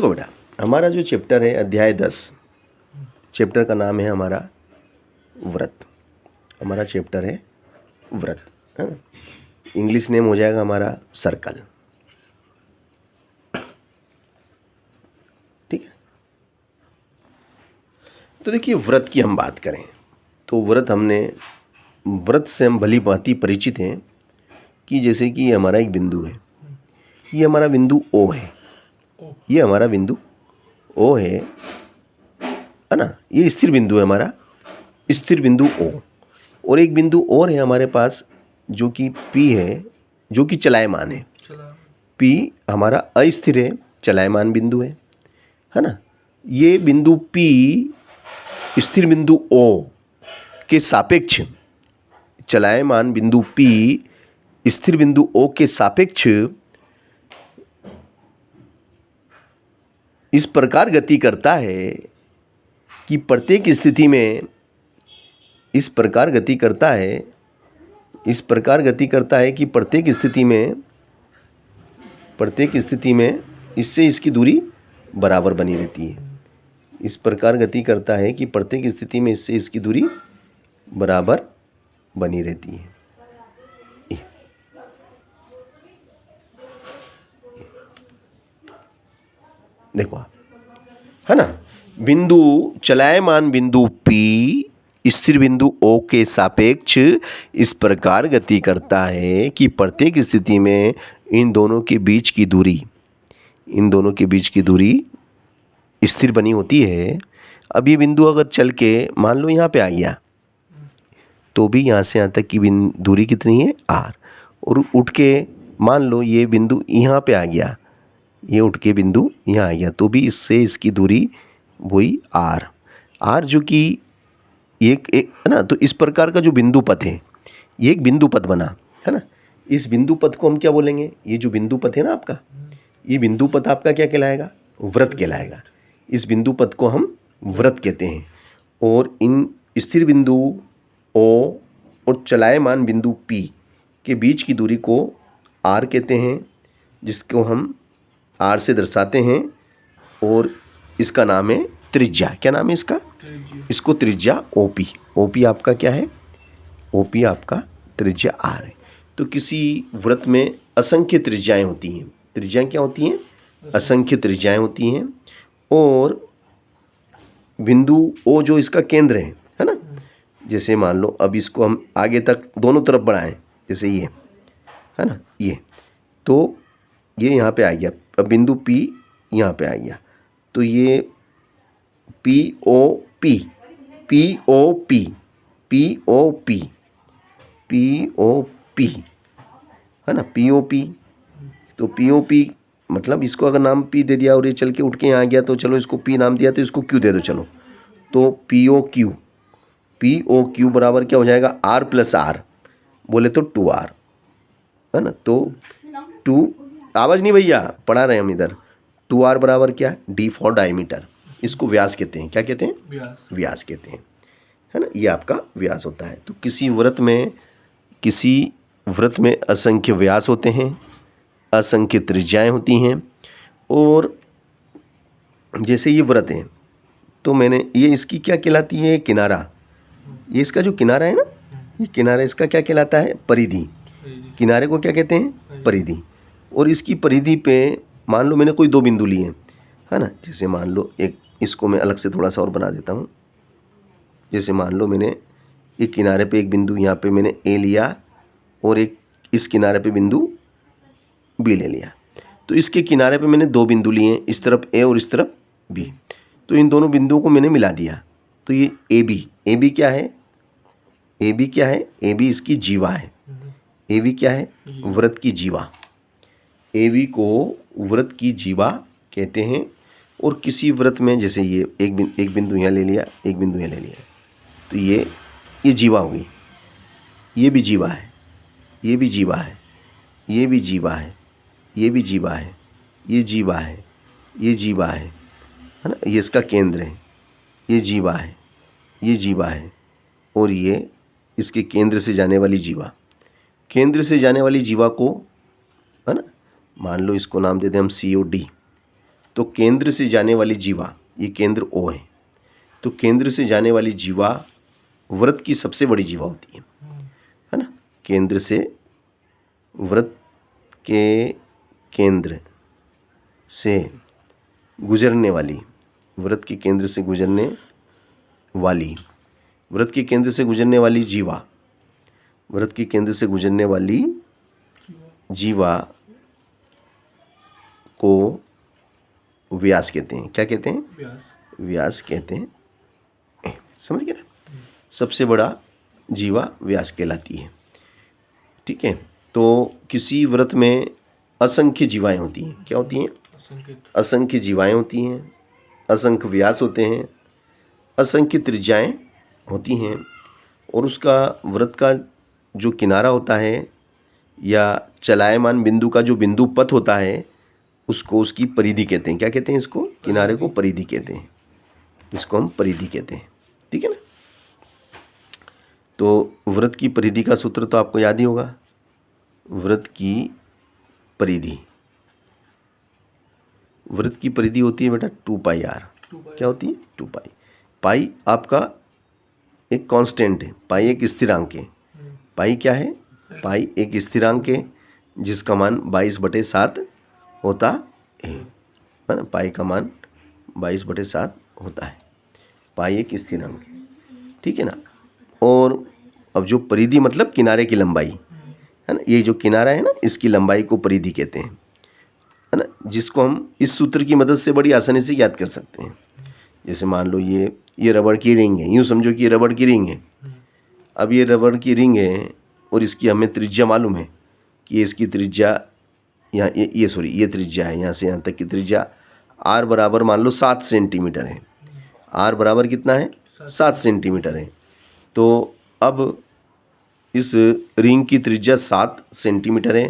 देखो बेटा, हमारा जो चैप्टर है अध्याय 10, चैप्टर का नाम है हमारा व्रत। हमारा चैप्टर है व्रत, है ना। इंग्लिश नेम हो जाएगा हमारा सर्कल। ठीक है। तो देखिए, व्रत की हम बात करें तो व्रत से हम भली भांति परिचित हैं कि जैसे कि ये हमारा एक बिंदु है, ये हमारा बिंदु ओ है, ये हमारा बिंदु ओ है ना। ये स्थिर बिंदु है हमारा, स्थिर बिंदु ओ। और एक बिंदु और है हमारे पास जो कि पी है, जो कि चलायमान है। पी हमारा अस्थिर है, चलायमान बिंदु है ना। ये बिंदु पी स्थिर बिंदु ओ के सापेक्ष, चलायमान बिंदु पी स्थिर बिंदु ओ के सापेक्ष इस प्रकार गति करता है कि प्रत्येक स्थिति में कि प्रत्येक स्थिति में इससे इसकी दूरी बराबर बनी रहती है। इस प्रकार गति करता है कि प्रत्येक स्थिति में इससे इसकी दूरी बराबर बनी रहती है। देखो आप, है ना, बिंदु चलायमान बिंदु P स्थिर बिंदु O के सापेक्ष इस प्रकार गति करता है कि प्रत्येक स्थिति में इन दोनों के बीच की दूरी स्थिर बनी होती है। अब ये बिंदु अगर चल के मान लो यहाँ पे आ गया तो भी यहाँ से यहाँ तक की दूरी कितनी है, R। और उठ के मान लो ये बिंदु यहाँ पे आ गया, ये उठ के बिंदु यहाँ आ गया तो भी इससे इसकी दूरी वही R जो कि एक है ना। तो इस प्रकार का जो बिंदु पथ है, ये एक बिंदु पथ बना, है ना। इस बिंदु पथ को हम क्या बोलेंगे, ये जो बिंदु पथ है ना आपका, ये बिंदु पथ आपका क्या कहलाएगा, व्रत कहलाएगा। इस बिंदु पथ को हम व्रत कहते हैं। और इन स्थिर बिंदु O और चलायमान बिंदु P के बीच की दूरी को R कहते हैं, जिसको हम R से दर्शाते हैं। और इसका नाम है त्रिज्या। क्या नाम है इसका, इसको त्रिज्या OP आपका क्या है, OP आपका त्रिज्या R है। तो किसी व्रत में असंख्य त्रिज्याएं होती हैं। त्रिज्याएं क्या होती हैं, असंख्य त्रिज्याएं होती हैं। और बिंदु O जो इसका केंद्र है ना। जैसे मान लो अब इसको हम आगे तक दोनों तरफ बढ़ाएं, जैसे ये है ना, ये तो ये यहाँ पे आ गया। अब बिंदु P यहाँ पे आ गया तो ये POP है ना, POP। तो POP मतलब इसको अगर नाम P दे दिया और ये चल के उठ के यहाँ आ गया तो चलो इसको P नाम दिया तो इसको Q दे दो चलो। तो POQ बराबर क्या हो जाएगा, R प्लस R, बोले तो 2R, है ना। तो 2, आवाज़ नहीं भैया, पढ़ा रहे हम इधर। 2R बराबर क्या, D फॉर डायमीटर। इसको व्यास कहते हैं। क्या कहते हैं, व्यास कहते हैं, है ना। ये आपका व्यास होता है। तो किसी व्रत में असंख्य व्यास होते हैं, असंख्य त्रिज्याएं होती हैं। और जैसे ये व्रत है तो मैंने ये इसकी क्या कहलाती है, किनारा। ये इसका जो किनारा है ना, ये किनारा इसका क्या कहलाता है, परिधि। किनारे को क्या कहते हैं, परिधि। और इसकी परिधि पे मान लो मैंने कोई दो बिंदु लिए हैं, है ना। जैसे मान लो एक, इसको मैं अलग से थोड़ा सा और बना देता हूँ। जैसे मान लो मैंने एक किनारे पे एक बिंदु यहाँ पे मैंने A लिया और एक इस किनारे पे बिंदु B ले लिया। तो इसके किनारे पे मैंने दो बिंदु लिए हैं, इस तरफ A और इस तरफ B। तो इन दोनों बिंदुओं को मैंने मिला दिया तो ये AB क्या है, AB इसकी जीवा है। AB क्या है, व्रत की जीवा। AB को व्रत की जीवा कहते हैं। और किसी व्रत में जैसे ये एक बिंदु यहाँ ले लिया, एक बिंदु यहाँ ले लिया, तो ये जीवा होगी। ये भी जीवा है, ये भी जीवा है, ये भी जीवा है, ये भी जीवा है, ये जीवा है, ये जीवा है ना। ये इसका केंद्र है, ये जीवा है, ये जीवा है। और ये इसके केंद्र से जाने वाली जीवा। केंद्र से जाने वाली जीवा को, है ना, मान लो इसको नाम देते हैं हम COD। तो केंद्र से जाने वाली जीवा, ये केंद्र O है, तो केंद्र से जाने वाली जीवा वृत्त की सबसे बड़ी जीवा होती है ना। केंद्र से, वृत्त के केंद्र से गुजरने वाली, वृत्त के केंद्र से गुजरने वाली, वृत्त के केंद्र से गुजरने वाली जीवा, वृत्त के केंद्र से गुजरने वाली जीवा को व्यास कहते हैं। क्या कहते हैं? व्यास कहते हैं। समझ गए ना? सबसे बड़ा जीवा व्यास कहलाती है। ठीक है, तो किसी वृत्त में असंख्य जीवाएं होती हैं। क्या होती हैं? असंख्य जीवाएं होती हैं, असंख्य व्यास होते हैं, असंख्य त्रिज्याएं होती हैं, और उसका वृत्त का जो किनारा होता है या चलायमान बिंदु का जो बिंदु पथ होता है उसको उसकी परिधि कहते हैं। क्या कहते हैं इसको? किनारे को परिधि कहते हैं, इसको हम परिधि कहते हैं। ठीक है ना? तो वृत्त की परिधि का सूत्र तो आपको याद ही होगा। वृत्त की परिधि, वृत्त की परिधि होती है बेटा 2πr। क्या होती है? 2π। पाई आपका एक कांस्टेंट है, पाई एक स्थिरांक है। पाई क्या है? पाई एक स्थिरांक है जिसका मान 22/7 होता है ना। पाई का मान 22/7 होता है। पाई एक स्थिरांक है, ठीक है ना। और अब जो परिधि मतलब किनारे की लंबाई है ना, ये जो किनारा है ना इसकी लंबाई को परिधि कहते हैं, है ना, जिसको हम इस सूत्र की मदद से बड़ी आसानी से याद कर सकते हैं। जैसे मान लो ये रबड़ की रिंग है, यूँ समझो कि ये रबड़ की रिंग है। अब ये रबड़ की रिंग है और इसकी हमें त्रिज्या मालूम है कि इसकी त्रिज्या यहाँ ये त्रिज्या है, यहाँ से यहाँ तक की त्रिज्या r बराबर मान लो 7 सेंटीमीटर है। r बराबर कितना है? 7 सेंटीमीटर है। तो अब इस रिंग की त्रिज्या 7 सेंटीमीटर है,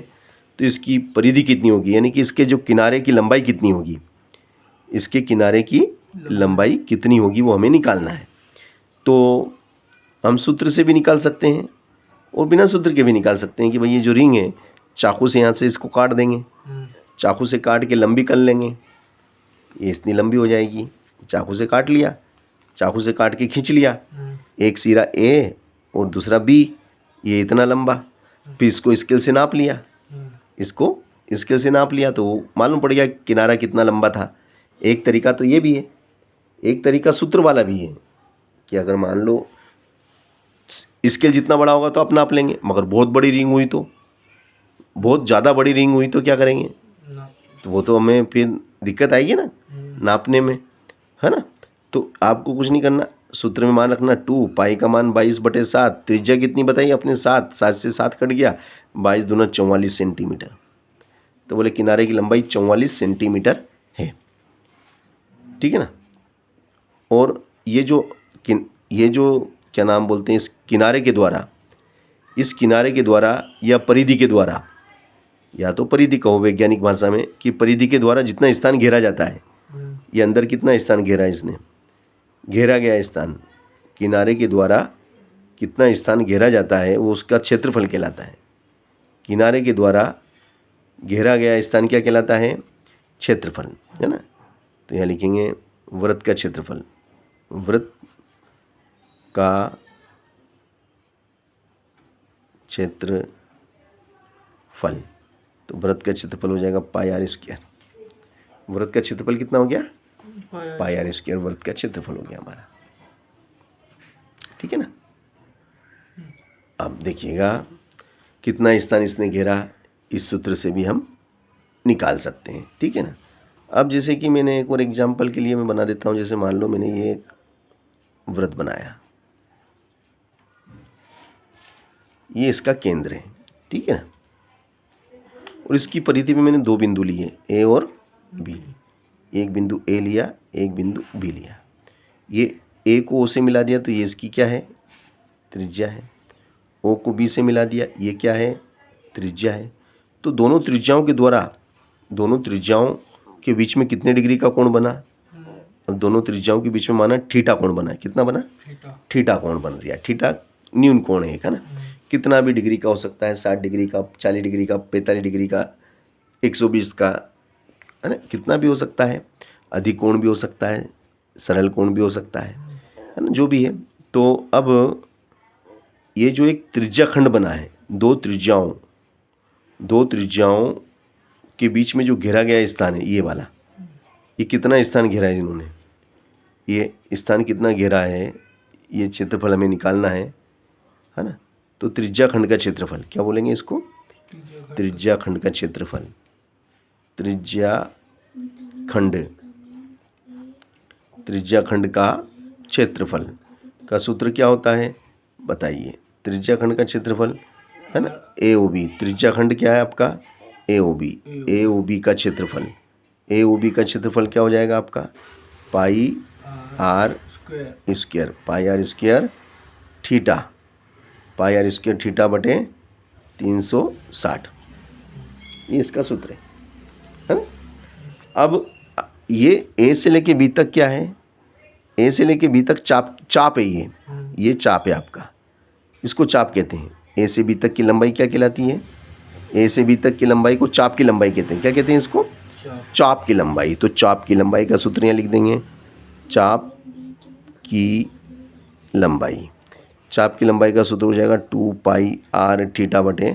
तो इसकी परिधि कितनी होगी, यानी कि इसके जो किनारे की लंबाई कितनी होगी, इसके किनारे की लंबाई कितनी होगी वो हमें निकालना है। तो हम सूत्र से भी निकाल सकते हैं और बिना सूत्र के भी निकाल सकते हैं कि भाई ये जो रिंग है, चाकू से यहाँ से इसको काट देंगे, चाकू से काट के लंबी कर लेंगे, ये इतनी लंबी हो जाएगी। चाकू से काट लिया, चाकू से काट के खींच लिया, एक सिरा A और दूसरा B, ये इतना लंबा। फिर इसको स्केल से नाप लिया, इसको स्केल से नाप लिया तो मालूम पड़ गया किनारा कितना लंबा था। एक तरीका तो ये भी है, एक तरीका सूत्र वाला भी है कि अगर मान लो स्केल जितना बड़ा होगा तो आप नाप लेंगे, मगर बहुत बड़ी रिंग हुई तो, बहुत ज़्यादा बड़ी रिंग हुई तो क्या करेंगे? तो वो तो हमें फिर दिक्कत आएगी ना नापने में, है ना। तो आपको कुछ नहीं करना, सूत्र में मान रखना 2, पाई का मान 22/7, त्रिज्या कितनी बताई अपने 7, 7 से 7 कट गया, 22 दूना 44 सेंटीमीटर। तो बोले किनारे की लंबाई 44 सेंटीमीटर है, ठीक है ना। और ये जो क्या नाम बोलते हैं, इस किनारे के द्वारा, इस किनारे के द्वारा या परिधि के द्वारा, या तो परिधि कहो वैज्ञानिक भाषा में कि परिधि के द्वारा जितना स्थान घेरा जाता है, ये अंदर कितना स्थान घेरा है, इसने घेरा गया स्थान, किनारे के द्वारा कितना स्थान घेरा जाता है वो उसका क्षेत्रफल कहलाता है। किनारे के द्वारा घेरा गया स्थान क्या कहलाता है? क्षेत्रफल, है ना। तो यहाँ लिखेंगे वृत्त का क्षेत्रफल, वृत्त का क्षेत्रफल। तो वृत्त का क्षेत्रफल हो जाएगा πr²। वृत्त का क्षेत्रफल कितना हो गया? πr²। वृत्त का क्षेत्रफल हो गया हमारा, ठीक है ना। अब देखिएगा कितना स्थान इसने घेरा, इस सूत्र से भी हम निकाल सकते हैं, ठीक है ना। अब जैसे कि मैंने एक और एग्जांपल के लिए मैं बना देता हूँ। जैसे मान लो मैंने ये एक वृत्त बनाया, ये इसका केंद्र है, ठीक है ना, और इसकी परिधि में मैंने 2 बिंदु लिए, A और B। एक बिंदु A लिया, एक बिंदु B लिया। ये A को O से मिला दिया तो ये इसकी क्या है? त्रिज्या है। O को B से मिला दिया, ये क्या है? त्रिज्या है। तो दोनों त्रिज्याओं के द्वारा, दोनों त्रिज्याओं के बीच में कितने डिग्री का कोण बना? अब दोनों त्रिज्याओं के बीच में माना थीटा कोण बना। कितना बना? थीटा कोण बन रहा है। थीटा न्यून कोण है ना, कितना भी डिग्री का हो सकता है, 60 डिग्री का, 40 डिग्री का, 45 डिग्री का, 120 का, है ना, कितना भी हो सकता है, अधिक कोण भी हो सकता है, सरल कोण भी हो सकता है ना, जो भी है। तो अब ये जो एक त्रिज्या खंड बना है, दो त्रिज्याओं के बीच में जो घेरा गया स्थान है ये वाला, ये कितना स्थान घेरा है इन्होंने, ये स्थान कितना घेरा है, ये क्षेत्रफल हमें निकालना है ना। तो त्रिज्या खंड का क्षेत्रफल क्या बोलेंगे इसको, त्रिज्या खंड का क्षेत्रफल, त्रिज्या खंड का क्षेत्रफल का सूत्र क्या होता है बताइए। त्रिज्या खंड का क्षेत्रफल है ना, AOB, त्रिज्या खंड क्या है आपका, AOB का क्षेत्रफल, AOB का क्षेत्रफल क्या हो जाएगा आपका, पाई आर स्क्वायर थीटा बटे 360, ये इसका सूत्र है ना। अब ये A से लेके B तक क्या है, A से लेके B तक चाप है, ये चाप है आपका, इसको चाप कहते हैं। A से B तक की लंबाई क्या कहलाती है, A से B तक की लंबाई को चाप की लंबाई कहते हैं। क्या कहते हैं इसको, चाप की लंबाई। तो चाप की लंबाई का सूत्र यहाँ लिख देंगे, चाप की लंबाई का सूत्र हो जाएगा 2 पाई आर थीटा बटे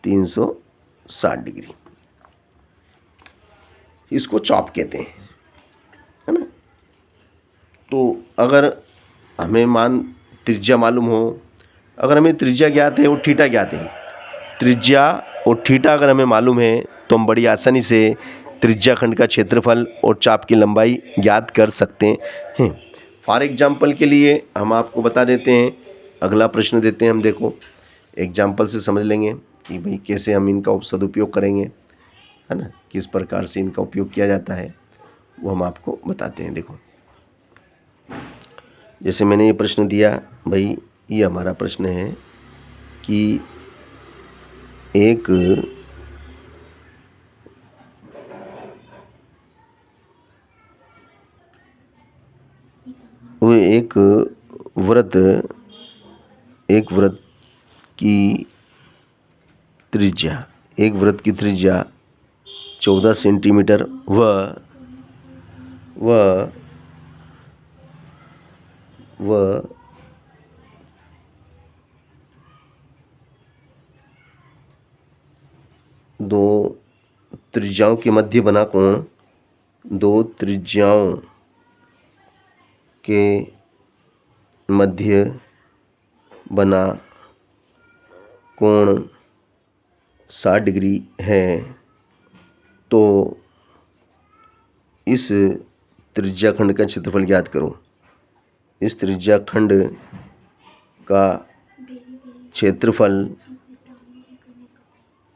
360 डिग्री, इसको चाप कहते हैं, है ना। तो अगर हमें त्रिज्या मालूम हो, अगर हमें त्रिज्या ज्ञात है और थीटा ज्ञात है, त्रिज्या और थीटा अगर हमें मालूम है तो हम बड़ी आसानी से त्रिज्या खंड का क्षेत्रफल और चाप की लंबाई ज्ञात कर सकते हैं। फॉर एग्जाम्पल के लिए हम आपको बता देते हैं, अगला प्रश्न देते हैं हम, देखो एग्जाम्पल से समझ लेंगे कि भाई कैसे हम इनका सदुपयोग करेंगे, है ना, किस प्रकार से इनका उपयोग किया जाता है वो हम आपको बताते हैं। देखो जैसे मैंने ये प्रश्न दिया भाई, ये हमारा प्रश्न है कि एक वृत्त की त्रिज्या 14 सेंटीमीटर व दो त्रिज्याओं के मध्य बना कोण 60 डिग्री है, तो इस त्रिज्या खंड का क्षेत्रफल ज्ञात करो। इस त्रिज्या खंड का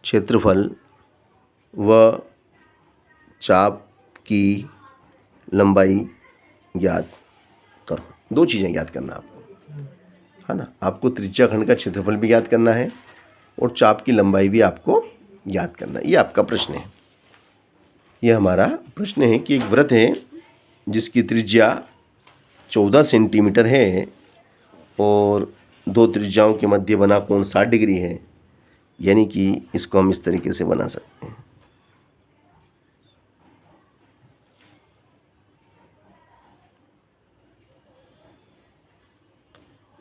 क्षेत्रफल व चाप की लंबाई ज्ञात करो। दो चीज़ें ज्ञात करना आपको, है ना, आपको त्रिज्या खंड का क्षेत्रफल भी ज्ञात करना है और चाप की लंबाई भी आपको ज्ञात करना है। ये आपका प्रश्न है, ये हमारा प्रश्न है कि एक वृत्त है जिसकी त्रिज्या 14 सेंटीमीटर है और दो त्रिज्याओं के मध्य बना कोण 60 डिग्री है, यानी कि इसको हम इस तरीके से बना सकते हैं।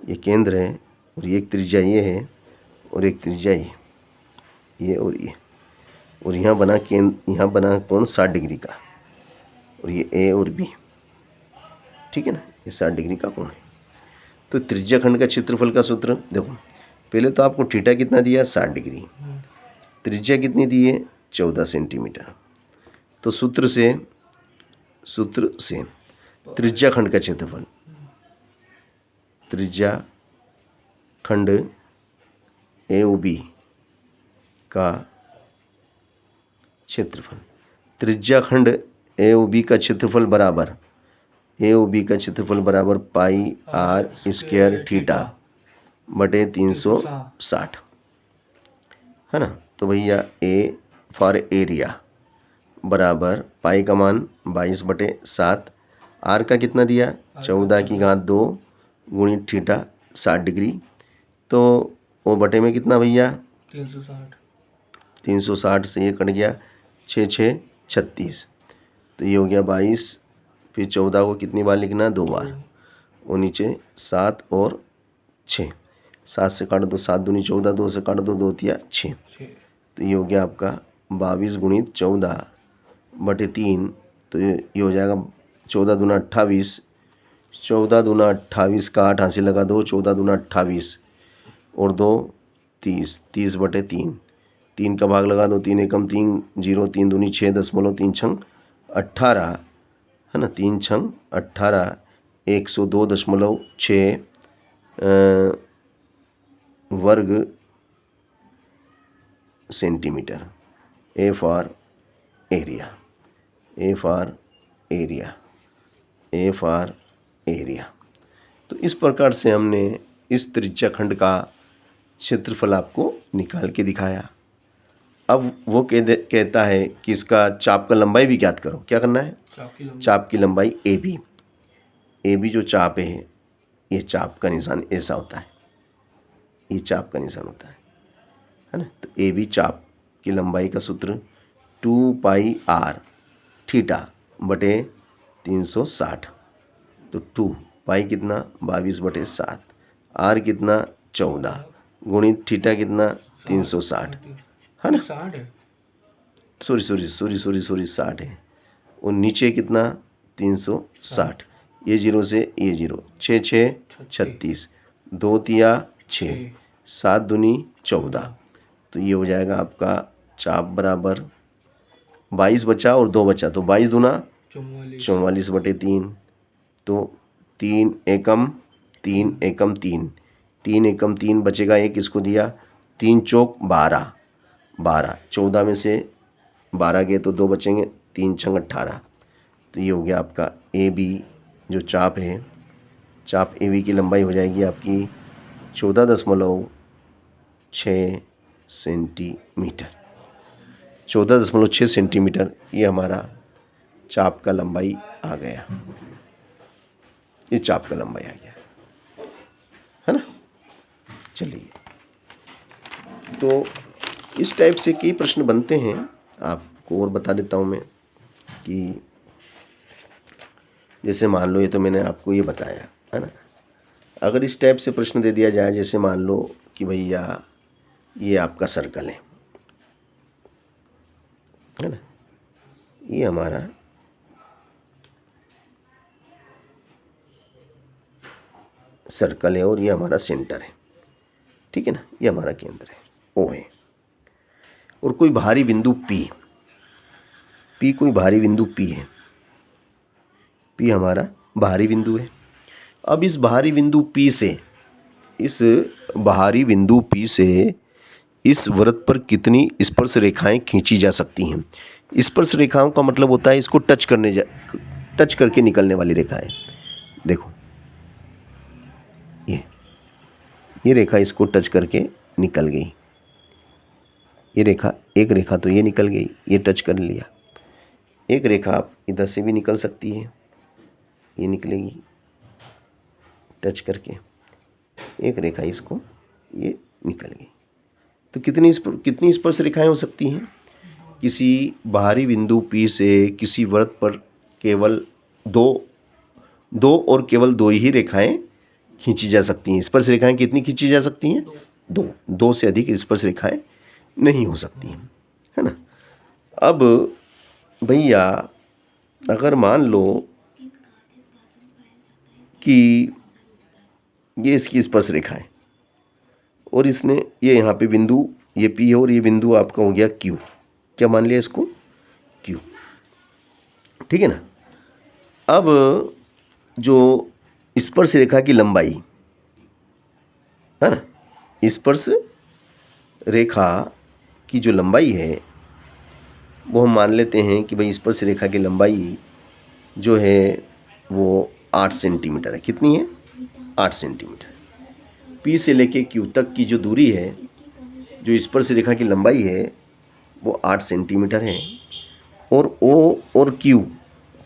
ये केंद्र है और ये एक त्रिज्या ये है और एक त्रिज्या ये और यहाँ बना कोण 60 डिग्री का, और ये A और B, ठीक है ना, ये 60 डिग्री का कोण है। तो त्रिज्या खंड का क्षेत्रफल का सूत्र देखो, पहले तो आपको थीटा कितना दिया 60 डिग्री, त्रिज्या कितनी दी है 14 सेंटीमीटर। तो सूत्र से त्रिज्या खंड का क्षेत्रफल, त्रिज्या खंड AOB का क्षेत्रफल, त्रिज्या खंड AOB का क्षेत्रफल बराबर पाई आर स्क्वायर थीटा बटे 360, है ना। तो भैया A फॉर एरिया बराबर पाई का मान 22/7, आर का कितना दिया 14 की घात 2 गुणित थीटा 60 डिग्री, तो वो बटे में कितना भैया 360 से ये कट गया 6 6 36। तो ये हो गया 22। फिर 14 को कितनी बार लिखना? 2 बार। और नीचे 7 और 6, 7 से काट दो 7 दूनी 14, 2 से काट दो 2 तिया 6। तो ये हो गया आपका 22 गुणित 14 बटे 3। तो ये हो जाएगा 14 दूना 28, 14 दूना 28 का 8 हासिल लगा दो, 14 दूना 28 और 2 30, 30 बटे 3, 3 का भाग लगा दो, 3 एकम 3, 0, 3 दूनी 6, 3 छंग 18 है ना, 3 छंग 18, 102.6 वर्ग centimetre. A for area, A for area, A for area. तो इस प्रकार से हमने इस त्रिज्या खंड का क्षेत्रफल आपको निकाल के दिखाया। अब वो कहता है कि इसका चाप का लंबाई भी ज्ञात करो। क्या करना है? चाप की लंबाई ए बी। ए बी जो चाप है, ये चाप का निशान ऐसा होता है, ये चाप का निशान होता है ना। तो ए बी चाप की लंबाई का सूत्र 2 पाई आर थीटा बटे 360। तो 2 पाई कितना? 22 बटे 7, आर कितना? 14 गुणित थीटा कितना? 360 है ना। सॉरी 60 है। और नीचे कितना? 360। ये 0 से ये 0, 6 6 36, 2 तिया 6, 7 दूनी 14। तो ये हो जाएगा आपका चाप बराबर 22 बचा और 2 बचा, तो 22 दूना 44 बटे 3। तो 3 एकम 3 एकम 3, 3 एकम 3 बचेगा, एक इसको दिया, 3 चौक 12, 12, 14 में से 12 गए तो 2 बचेंगे, 3 छंग 18। तो ये हो गया आपका ए बी जो चाप है, चाप ए बी की लंबाई हो जाएगी आपकी 14.6 सेंटीमीटर। 14.6 सेंटीमीटर ये हमारा चाप का लंबाई आ गया, ये चाप का लंबाई आ गया है ना। चलिए, तो इस टाइप से कई प्रश्न बनते हैं। आपको और बता देता हूँ मैं कि जैसे मान लो, ये तो मैंने आपको ये बताया है ना। अगर इस टाइप से प्रश्न दे दिया जाए, जैसे मान लो कि भैया ये आपका सर्कल है ना, ये हमारा सर्कल है और ये हमारा सेंटर है, ठीक है ना, ये हमारा केंद्र है, ओ है। और कोई भारी बिंदु P कोई भारी बिंदु P है, P हमारा भारी बिंदु है। अब इस भारी बिंदु P से, इस भारी बिंदु P से इस वृत्त पर कितनी स्पर्श रेखाएं खींची जा सकती हैं? स्पर्श रेखाओं का मतलब होता है इसको टच करके निकलने वाली रेखाएं। देखो ये रेखा इसको टच करके निकल गई, ये रेखा, एक रेखा तो ये निकल गई, ये टच कर लिया। एक रेखा आप इधर से भी निकल सकती है, ये निकलेगी टच करके, एक रेखा इसको ये निकल गई। तो कितनी स्पर्श रेखाएं हो सकती हैं? किसी बाहरी बिंदु P से किसी वृत्त पर केवल दो और केवल 2 ही रेखाएं खींची जा सकती हैं। स्पर्श रेखाएं कितनी खींची जा सकती हैं? 2 से अधिक स्पर्श रेखाएं नहीं हो सकती हैं, है ना। अब भैया अगर मान लो कि ये इसकी स्पर्श रेखा है और इसने ये यहाँ पे बिंदु ये P है और ये बिंदु आपका हो गया Q। क्या मान लिया इसको? Q, ठीक है ना। अब जो स्पर्श रेखा की लंबाई है ना, स्पर्श रेखा की जो लंबाई है वो हम मान लेते हैं कि भाई स्पर्श रेखा की लंबाई जो है वो 8 सेंटीमीटर है। कितनी है? 8 सेंटीमीटर। P से लेके Q तक की जो दूरी है, जो स्पर्श रेखा की लंबाई है वो 8 सेंटीमीटर है। और O और Q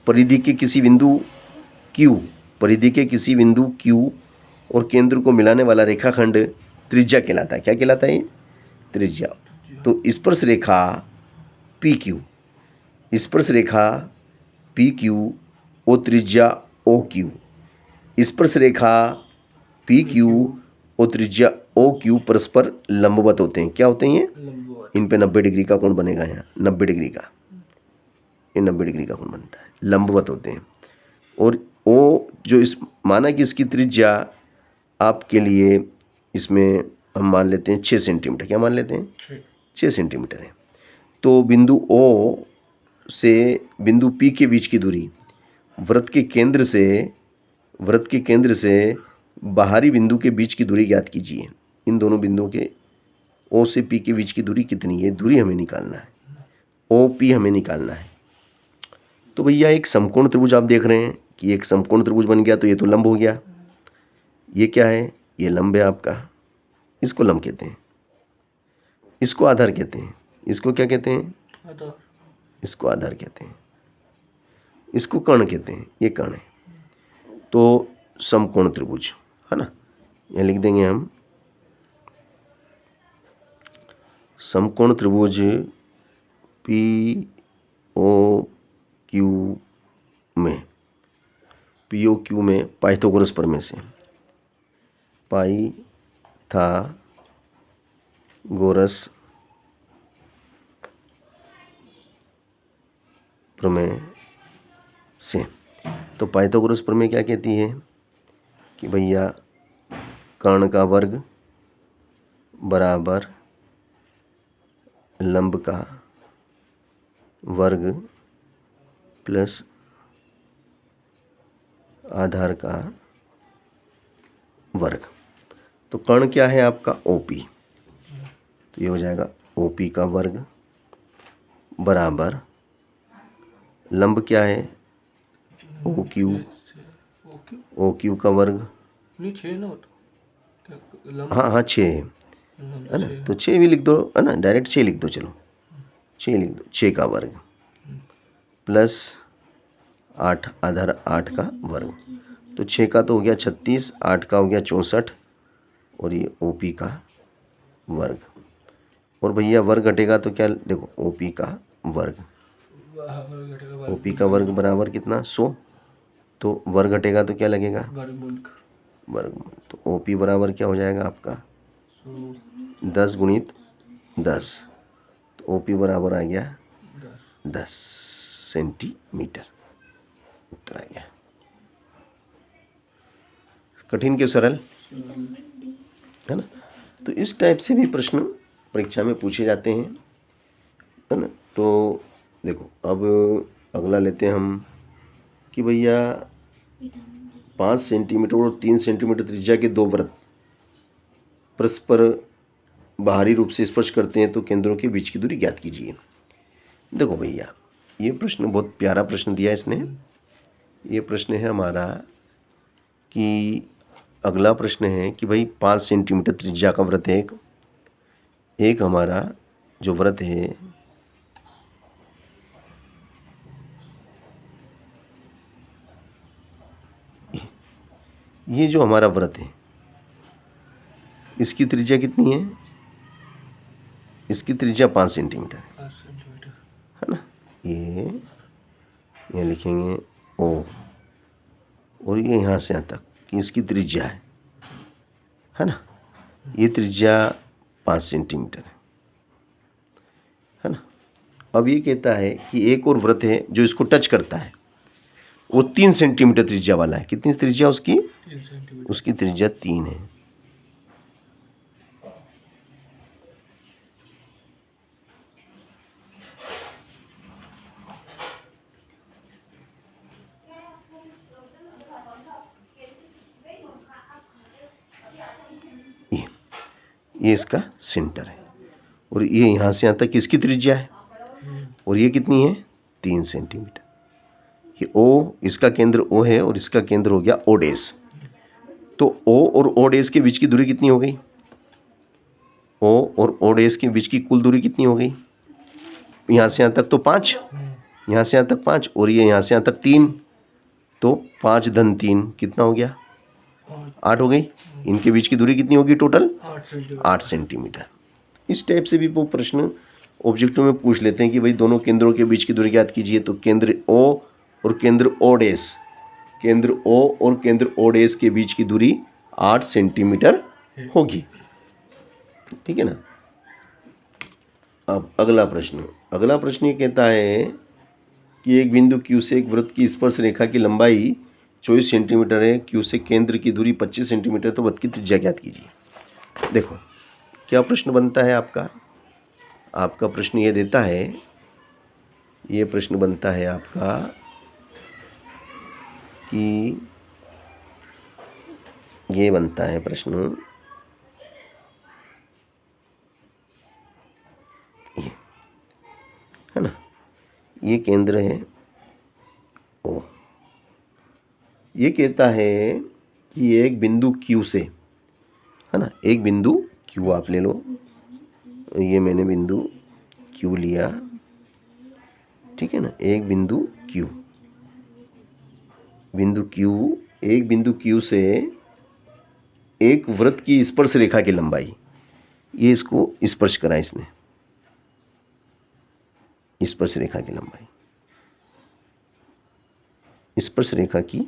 परिधि के किसी बिंदु Q और केंद्र को मिलाने वाला रेखाखंड त्रिज्या कहलाता है। क्या कहलाता है ये? त्रिज्या। तो स्पर्श रेखा PQ स्पर्श रेखा पी क्यू और त्रिज्या ओ क्यू, स्पर्श रेखा पी क्यू और त्रिज्या ओ क्यू परस्पर लंबवत होते हैं। क्या होते हैं ये? इन पे 90 डिग्री का कोण बनेगा। यहाँ 90 डिग्री का, ये 90 डिग्री का कोण बनता है, लंबवत होते हैं। और ओ जो इस माना कि इसकी त्रिज्या आपके लिए इसमें हम मान लेते हैं 6 सेंटीमीटर। क्या मान लेते हैं? 6 सेंटीमीटर है। तो बिंदु ओ से बिंदु पी के बीच की दूरी वृत्त के केंद्र से बाहरी बिंदु के बीच की दूरी ज्ञात कीजिए। इन दोनों बिंदुओं के ओ से पी के बीच की दूरी कितनी है? दूरी हमें निकालना है, ओ पी हमें निकालना है। तो भैया एक समकोण त्रिभुज आप देख रहे हैं कि एक समकोण त्रिभुज बन गया, तो ये तो लंब हो गया। ये क्या है? ये लंब है आपका, इसको लंब कहते हैं, इसको आधार कहते हैं। इसको क्या कहते हैं? आधार। इसको आधार कहते हैं, इसको कर्ण कहते हैं। ये कर्ण है। तो समकोण त्रिभुज है ना, यहाँ लिख देंगे हम समकोण त्रिभुज पी ओ क्यू में, पी ओ क्यू में पाइथागोरस प्रमेय से, पाइथागोरस प्रमेय से। तो पाइथागोरस प्रमेय क्या कहती है कि भैया कर्ण का वर्ग बराबर लंब का वर्ग प्लस आधार का वर्ग। तो कर्ण क्या है आपका? ओपी। तो ये हो जाएगा ओपी का वर्ग बराबर लंब क्या है? ओ क्यू, ओ क्यू का वर्ग। नहीं 6 ना, हाँ 6 है ना, तो 6 भी लिख दो है ना, डायरेक्ट 6 लिख दो। चलो 6 लिख दो, 6 का वर्ग प्लस 8, आधार 8 का वर्ग। तो 6 का तो हो गया 36, 8 का हो गया 64 और ये ओपी का वर्ग। और भैया वर्ग घटेगा तो क्या? देखो ओपी का वर्ग, ओपी का वर्ग बराबर कितना? 100। तो वर्ग घटेगा तो क्या लगेगा? वर्ग। तो ओपी बराबर क्या हो जाएगा आपका? 10 गुणित 10। तो ओपी बराबर आ गया 10 सेंटीमीटर। उत्तर आ गया। कठिन के सरल है ना। तो इस टाइप से भी प्रश्न परीक्षा में पूछे जाते हैं है ना। तो देखो अब अगला लेते हैं हम कि भैया 5 सेंटीमीटर और 3 सेंटीमीटर त्रिज्या के दो वृत्त परस्पर बाहरी रूप से स्पर्श करते हैं, तो केंद्रों के बीच की दूरी ज्ञात कीजिए। देखो भैया ये प्रश्न बहुत प्यारा प्रश्न दिया इसने। ये प्रश्न है हमारा कि अगला प्रश्न है कि भाई 5 सेंटीमीटर त्रिज्या का वृत्त है एक हमारा जो वृत्त है ये जो हमारा वृत्त है इसकी त्रिज्या कितनी है? इसकी त्रिज्या 5 सेंटीमीटर है ना। ये लिखेंगे ओ और ये यहाँ से यहाँ तक कि इसकी त्रिज्या है ना। ये त्रिज्या 5 सेंटीमीटर है ना। अब ये कहता है कि एक और वृत्त है जो इसको टच करता है, वो 3 सेंटीमीटर त्रिज्या वाला है। कितनी त्रिज्या उसकी? उसकी त्रिज्या 3 है। ये इसका सेंटर है और ये यहाँ से यहाँ तक किसकी त्रिज्या है और ये कितनी है? 3 सेंटीमीटर। ये ओ, इसका केंद्र ओ है और इसका केंद्र हो गया ओ डैश। तो ओ और ओ डैश के बीच की दूरी कितनी हो गई? ओ और ओ डैश के बीच की कुल दूरी कितनी हो गई? यहाँ से यहाँ तक तो 5, यहाँ से यहाँ तक 5 और ये यहाँ से यहाँ तक 3, तो 5 धन 3 कितना हो गया? 8 हो गई। इनके बीच की दूरी कितनी होगी टोटल? 8 सेंटीमीटर। इस टाइप से भी वो प्रश्न ऑब्जेक्टिव में पूछ लेते हैं कि भाई दोनों केंद्रों के बीच की दूरी ज्ञात कीजिए, तो केंद्र O और केंद्र O डैश, केंद्र O और केंद्र O डैश के बीच की दूरी 8 सेंटीमीटर होगी। ठीक है ना। अब अगला प्रश्न ये कहता है कि एक बिंदु Q से एक वृत्त की स्पर्श रेखा की लंबाई 24 सेंटीमीटर है, Q से केंद्र की दूरी 25 सेंटीमीटर, तो वृत्त की त्रिज्या ज्ञात कीजिए। देखो क्या प्रश्न बनता है आपका प्रश्न ये देता है, ये प्रश्न बनता है आपका कि ये बनता है प्रश्न ये, है ना, ये केंद्र है ओ, ये कहता है कि एक बिंदु Q से, है ना, एक बिंदु Q आप ले लो, ये मैंने बिंदु Q लिया, ठीक है ना, एक बिंदु Q, एक बिंदु Q से एक वृत्त की स्पर्श रेखा की लंबाई, ये इसको स्पर्श करा इसने, स्पर्श रेखा की लंबाई, स्पर्श रेखा की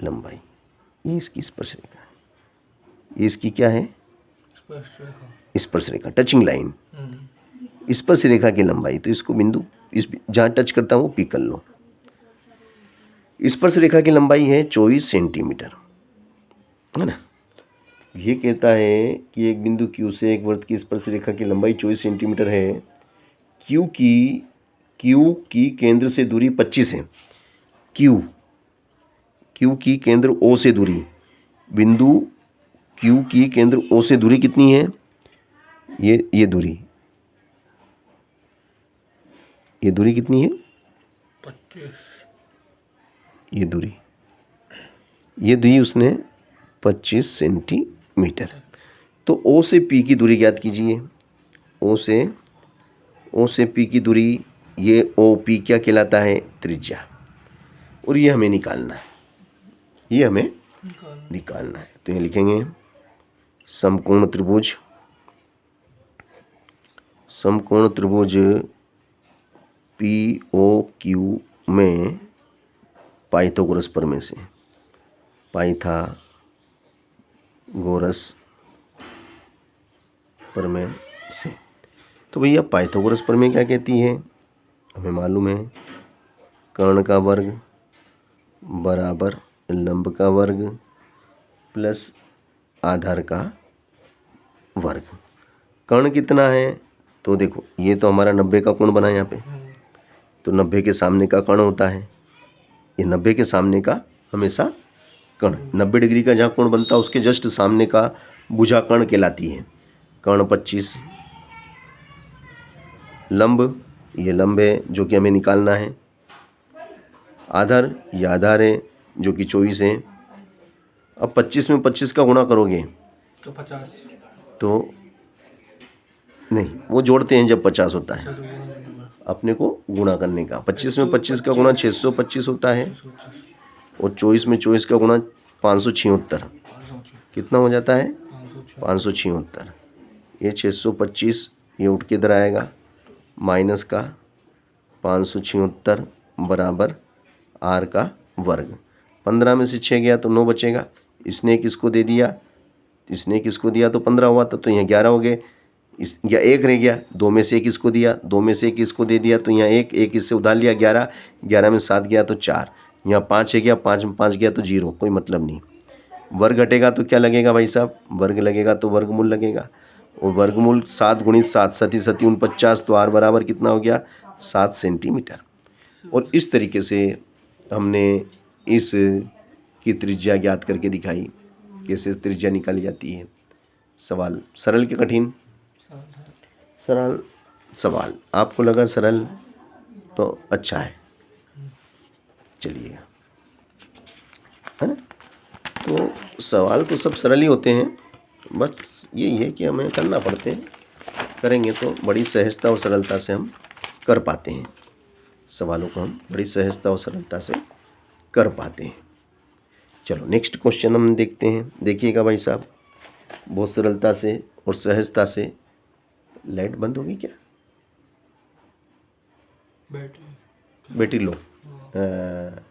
लंबाई, ये इसकी स्पर्श रेखा है, ये इसकी क्या है, स्पर्श रेखा, टचिंग लाइन, स्पर्श रेखा की लंबाई। तो इसको बिंदु इस जहाँ टच करता हूँ पी कर लो। स्पर्श रेखा की लंबाई है 24 सेंटीमीटर, है ना। ये कहता है कि एक बिंदु Q से एक वृत्त की स्पर्श रेखा की लंबाई 24 सेंटीमीटर है, Q की केंद्र से दूरी 25 है, Q की केंद्र O से दूरी, बिंदु Q की केंद्र O से दूरी कितनी है, ये दूरी कितनी है, 25, ये दी उसने 25 सेंटीमीटर। तो O से P की दूरी ज्ञात कीजिए, O से P की दूरी, ये OP क्या कहलाता है, त्रिज्या, और ये हमें निकालना है, तो ये लिखेंगे समकोण त्रिभुज POQ में पाइथागोरस प्रमेय से, तो भैया पाइथागोरस प्रमेय क्या कहती है, हमें मालूम है, कर्ण का वर्ग बराबर लंब का वर्ग प्लस आधार का वर्ग। कर्ण कितना है, तो देखो ये तो हमारा 90 का कोण बना यहाँ पे, तो 90 के सामने का कर्ण होता है, ये 90 के सामने का हमेशा कर्ण, 90 डिग्री का जहाँ कोण बनता है उसके जस्ट सामने का भुजा कर्ण कहलाती है। कर्ण 25, लंब, ये लंब है जो कि हमें निकालना है, आधार, ये आधार है जो कि 24 है। अब 25 में 25 का गुणा करोगे तो 50, तो नहीं, वो जोड़ते हैं जब 50 होता है, अपने को गुणा करने का, 25 में 25 का गुणा 625 होता है, और 24 में 24 का गुणा 576, कितना हो जाता है, 576। ये 625 ये उठ के इधर आएगा, माइनस का 576 बराबर r का वर्ग। 15 में से 6 गया तो 9 बचेगा, इसने किसको दे दिया, तो 15 हुआ था, तो यहाँ 11 हो गए, इस या 1 रह गया, 2 में से 1 इसको दिया, 2 में से 1 इसको दे दिया, तो यहाँ 1 इससे उधार लिया, 11, 11 में 7 गया तो 4, यहाँ 5 है गया, 5 में 5 गया तो 0, कोई मतलब नहीं। वर्ग घटेगा तो क्या लगेगा भाई साहब, वर्ग लगेगा तो वर्गमूल लगेगा, और वर्गमूल 7 गुणित 7 सती 49, तो r बराबर कितना हो गया, 7 सेंटीमीटर। और इस तरीके से हमने इस की त्रिज्या ज्ञात करके दिखाई, कैसे त्रिज्या निकाली जाती है। सवाल सरल के कठिन, सरल सवाल, आपको लगा सरल तो अच्छा है, चलिएगा, है ना। तो सवाल तो सब सरल ही होते हैं, बस यही है कि हमें करना पड़ते हैं, करेंगे तो बड़ी सहजता और सरलता से हम कर पाते हैं, सवालों को हम बड़ी सहजता और सरलता से कर पाते हैं। चलो नेक्स्ट क्वेश्चन हम देखते हैं, देखिएगा भाई साहब, बहुत सरलता से और सहजता से लाइट बंद होगी क्या? Battery battery low. हाँ।